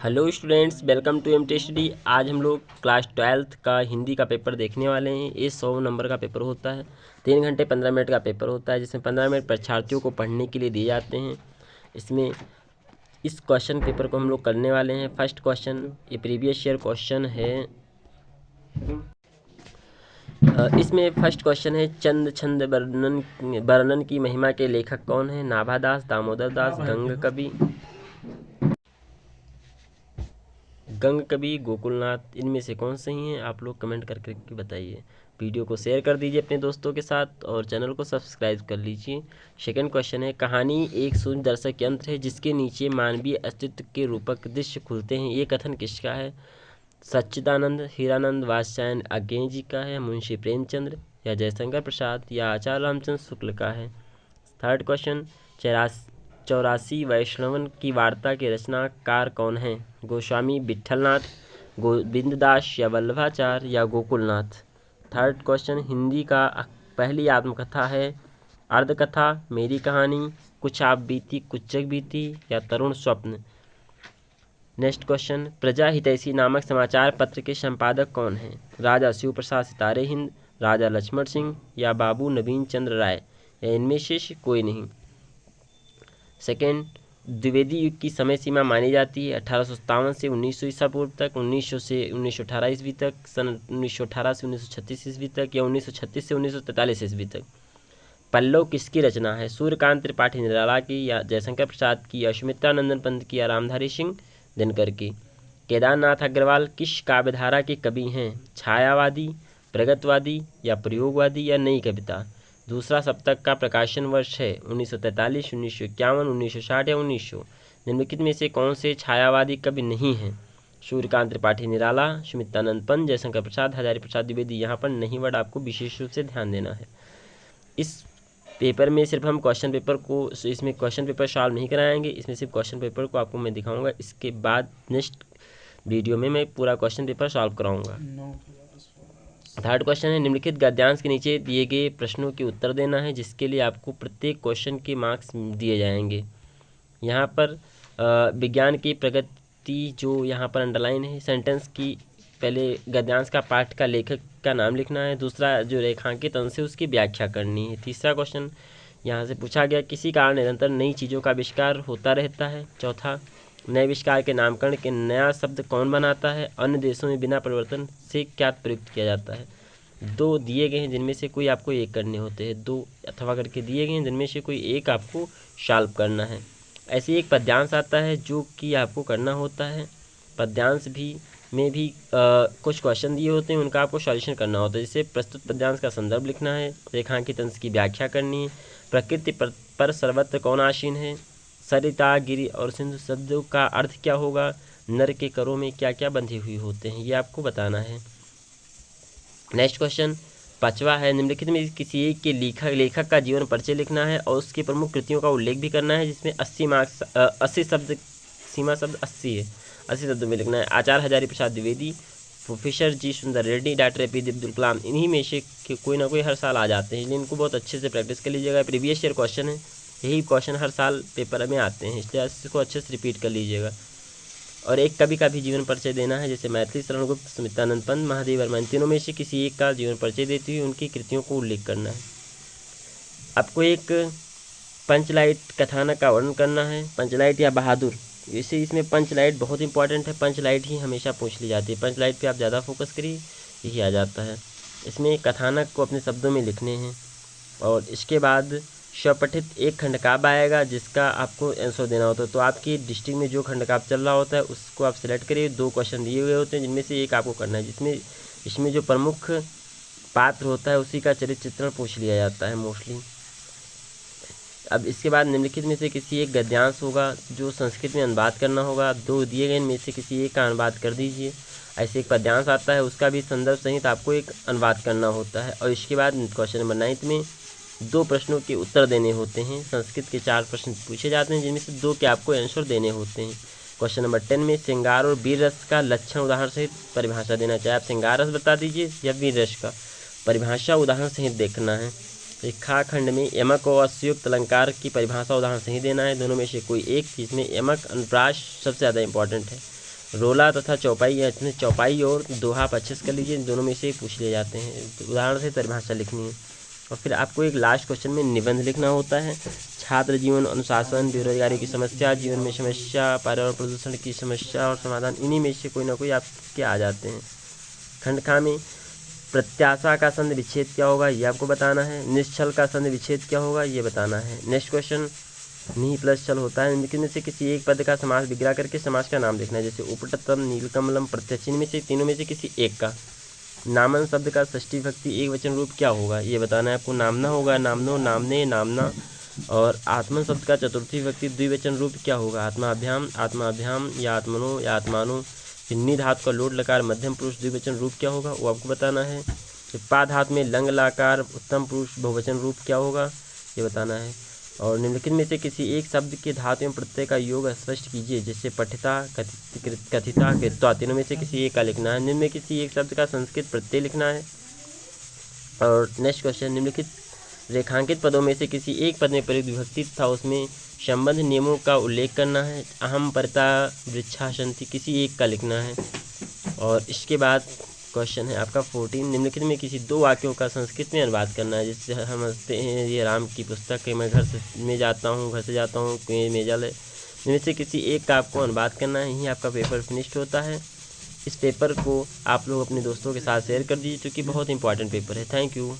Hello students, welcome to M T study. आज हम लोग क्लास 12th का हिंदी का पेपर देखने वाले हैं। ये 100 नंबर का पेपर होता है। 3 घंटे 15 मिनट का पेपर होता है, जिसमें 15 मिनट परीक्षार्थियों को पढ़ने के लिए दिए जाते हैं। इसमें इस क्वेश्चन पेपर को हम लोग करने वाले हैं। फर्स्ट क्वेश्चन ये प्रीवियस ईयर क्वेश्चन है। इसमें फर्स्ट क्वेश्चन है, चंद छंद वर्णन की महिमा के लेखक कौन है? नाभादास, दामोदर दास, गंग कवि, गोकुलनाथ। इनमें से कौन सही हैं? आप लोग कमेंट करके बताइए। वीडियो को शेयर कर दीजिए अपने दोस्तों के साथ और चैनल को सब्सक्राइब कर लीजिए। सेकंड क्वेश्चन है, कहानी एक शून्य दर्शक यंत्र है जिसके नीचे मानवीय अस्तित्व के रूपक दृश्य खुलते हैं। ये कथन किसका है? सच्चिदानंद, हीरानंद, वात्स्यायन अज्ञेय जी का है, मुंशी प्रेमचंद्र या जयशंकर प्रसाद या आचार्य रामचंद्र शुक्ल का है। थर्ड क्वेश्चन, 84 वैष्णवन की वार्ता के रचनाकार कौन हैं? गोस्वामी विट्ठलनाथ, गोविंददास या वल्लभाचार्य या गोकुलनाथ। थर्ड क्वेश्चन, हिंदी का पहली आत्मकथा है अर्धकथा, मेरी कहानी, कुछ आप बीती कुछ जग बीती या तरुण स्वप्न। नेक्स्ट क्वेश्चन, प्रजा हितैषी नामक समाचार पत्र के संपादक कौन हैं? राजा शिव प्रसाद सितारे हिंद, राजा लक्ष्मण सिंह या बाबू नवीन चंद्र राय या इनमें से कोई नहीं। सेकेंड, द्विवेदी युग की समय सीमा मानी जाती है 1857 से 1900 ईसा पूर्व तक, 1900 से 1918 ईस्वी तक, सन 1918 से 1936 ईस्वी तक या 1936 से 1943 ईस्वी तक। पल्लव किसकी रचना है? सूर्यकांत त्रिपाठी निराला की या जयशंकर प्रसाद की या सुमित्रानंदन पंत की या रामधारी सिंह दिनकर की। केदारनाथ अग्रवाल किस काव्यधारा के कवि हैं? छायावादी, प्रगतवादी या प्रयोगवादी या नई कविता। दूसरा सप्तक का प्रकाशन वर्ष है 1943, 1951, 1960 या 1900। निम्नलिखित में से कौन से छायावादी कवि नहीं हैं? सूर्यकांत त्रिपाठी निराला, सुमित्रानंद पंत, जयशंकर प्रसाद, हजारी प्रसाद द्विवेदी। यहाँ पर नहीं वर्ड आपको विशेष रूप से ध्यान देना है। इस पेपर में सिर्फ हम क्वेश्चन पेपर को, इसमें क्वेश्चन पेपर सॉल्व नहीं कराएंगे, इसमें सिर्फ क्वेश्चन पेपर को आपको मैं दिखाऊंगा। इसके बाद नेक्स्ट वीडियो में मैं पूरा क्वेश्चन पेपर सॉल्व कराऊंगा। थर्ड क्वेश्चन है, निम्नलिखित गद्यांश के नीचे दिए गए प्रश्नों के उत्तर देना है, जिसके लिए आपको प्रत्येक क्वेश्चन के मार्क्स दिए जाएंगे। यहाँ पर विज्ञान की प्रगति जो यहाँ पर अंडरलाइन है, सेंटेंस की पहले गद्यांश का पाठ का लेखक का नाम लिखना है। दूसरा, जो रेखांकित अंश है उसकी व्याख्या करनी है। तीसरा क्वेश्चन यहाँ से पूछा गया, किसी कारण निरंतर नई चीज़ों का आविष्कार होता रहता है। चौथा, नए आविष्कार के नामकरण के नया शब्द कौन बनाता है? अन्य देशों में बिना परिवर्तन से क्या प्रयुक्त किया जाता है। दो दिए गए हैं जिनमें से कोई आपको एक करने होते हैं, दो अथवा करके दिए गए हैं जिनमें से कोई एक आपको सॉल्व करना है। ऐसे एक पद्यांश आता है जो कि आपको करना होता है। पद्यांश में भी कुछ क्वेश्चन दिए होते हैं, उनका आपको सॉल्यूशन करना होता है। जैसे प्रस्तुत पद्यांश का संदर्भ लिखना है, रेखांकित अंश की व्याख्या करनी है, प्रकृति पर सर्वत्र कौन आसीन है, सरिता, गिरि और सिंधु शब्दों का अर्थ क्या होगा, नर के करों में क्या क्या बंधे हुए होते हैं, ये आपको बताना है। नेक्स्ट क्वेश्चन पांचवा है, निम्नलिखित में किसी एक के लेखक का जीवन परिचय लिखना है और उसकी प्रमुख कृतियों का उल्लेख भी करना है, जिसमें 80 मार्क्स 80 शब्द, सीमा शब्द 80 है, 80 शब्दों में लिखना है। आचार्य हजारी प्रसाद द्विवेदी, प्रोफेसर जी सुंदर रेड्डी, डॉक्टर एपीजे अब्दुल कलाम। इन्हीं में से कोई ना कोई हर साल आ जाते हैं, इसलिए इनको बहुत अच्छे से प्रैक्टिस कर लीजिएगा। प्रीवियस ईयर क्वेश्चन है, यही क्वेश्चन हर साल पेपर में आते हैं, इसलिए इसको अच्छे से रिपीट कर लीजिएगा। और एक कवि का भी जीवन परिचय देना है, जैसे मैथिली शरण गुप्त, सुमित्रानंद पंत, महादेव वर्मा। इन तीनों में से किसी एक का जीवन परिचय देती हुई उनकी कृतियों को उल्लेख करना है। आपको एक पंचलाइट कथानक का वर्णन करना है, पंचलाइट या बहादुर। वैसे इसमें पंचलाइट बहुत इंपॉर्टेंट है, पंचलाइट ही हमेशा पूछ ली जाती है, पंचलाइट पे आप ज़्यादा फोकस करिए, यही आ जाता है। इसमें कथानक को अपने शब्दों में लिखने हैं और इसके बाद स्वपठित एक खंडकाव्य आएगा जिसका आपको आंसर देना होता है। तो आपकी डिस्ट्रिक्ट में जो खंडकाव्य चल रहा होता है उसको आप सिलेक्ट करिए। 2 क्वेश्चन दिए हुए होते हैं जिनमें से एक आपको करना है, इसमें जो प्रमुख पात्र होता है उसी का चरित्र चित्रण पूछ लिया जाता है मोस्टली। अब इसके बाद निम्नलिखित में से किसी एक गद्यांश होगा जो संस्कृत में अनुवाद करना होगा। 2 दिए गए इनमें से किसी एक का अनुवाद कर दीजिए। ऐसे एक पद्यांश आता है, उसका भी संदर्भ सहित आपको एक अनुवाद करना होता है। और इसके बाद क्वेश्चन नंबर 9 में 2 प्रश्नों के उत्तर देने होते हैं। संस्कृत के 4 प्रश्न पूछे जाते हैं जिनमें से 2 के आपको आंसर देने होते हैं। क्वेश्चन नंबर 10 में श्रृंगार और वीर रस का लक्षण उदाहरण सहित परिभाषा देना चाहिए। आप श्रृंगार रस बता दीजिए या वीर रस का परिभाषा उदाहरण सहित देखना है। रेखाखंड में यमक और अश्युक्त अलंकार की परिभाषा उदाहरण सही देना है, दोनों में से कोई एक, जिसमें यमक अनुप्रास सबसे ज़्यादा इंपॉर्टेंट है। रोला तथा चौपाई या इसमें चौपाई और दोहा आप अच्छे से कर लीजिए, दोनों में से पूछ लिए जाते हैं। तो उदाहरण से परिभाषा लिखनी है और फिर आपको एक लास्ट क्वेश्चन में निबंध लिखना होता है। छात्र जीवन, अनुशासन, बेरोजगारी की समस्या, जीवन में समस्या, पर्यावरण प्रदूषण की समस्या और समाधान, इन्हीं में से कोई ना कोई आपके आ जाते हैं। खंड खा में प्रत्याशा का संधि विच्छेद क्या होगा ये आपको बताना है। निश्चल का संधि विच्छेद क्या होगा ये बताना है। नेक्स्ट क्वेश्चन, नी प्लस चल होता है, इनमें से किसी एक पद का समास विग्रह करके समास का नाम देखना है। जैसे उपटतम, नीलकमलम, प्रत्यक्ष, इनमें से तीनों में से किसी एक का। नामन शब्द का षष्ठी विभक्ति एक वचन रूप क्या होगा ये बताना है आपको। नामना होगा, नामनो, नामने, नामना। और आत्मन शब्द का चतुर्थी विभक्ति द्विवचन रूप क्या होगा। आत्माभ्याम, आत्माभ्याम या आत्मनो या आत्मानो। फिर धातु का लोट लकार मध्यम पुरुष द्विवचन रूप क्या होगा वो आपको बताना है। फिर पा धातु में लंग लाकार उत्तम पुरुष बहुवचन रूप क्या होगा ये बताना है। और निम्नलिखित में से किसी एक शब्द के धातु एवं प्रत्यय का योग स्पष्ट कीजिए। जैसे पठिता, कथिता, कृत्वा, तीनों में से किसी एक का लिखना है। निम्न में किसी एक शब्द का संस्कृत प्रत्यय लिखना है। और नेक्स्ट क्वेश्चन, निम्नलिखित रेखांकित पदों में से किसी एक पद में प्रयुक्त विभक्ति था उसमें संबंध नियमों का उल्लेख करना है। अहम, परिता, वृक्षासंति, किसी एक का लिखना है। और इसके बाद क्वेश्चन है आपका 14, निम्नलिखित में किसी दो वाक्यों का संस्कृत में अनुवाद करना है। जिससे हम समझते हैं ये राम की पुस्तक है, मैं घर से जाता हूँ मेजालय, इनमें से किसी एक का आपको अनुवाद करना है। यही आपका पेपर फिनिश्ड होता है। इस पेपर को आप लोग अपने दोस्तों के साथ शेयर कर दीजिए क्योंकि बहुत इंपॉर्टेंट पेपर है। Thank you.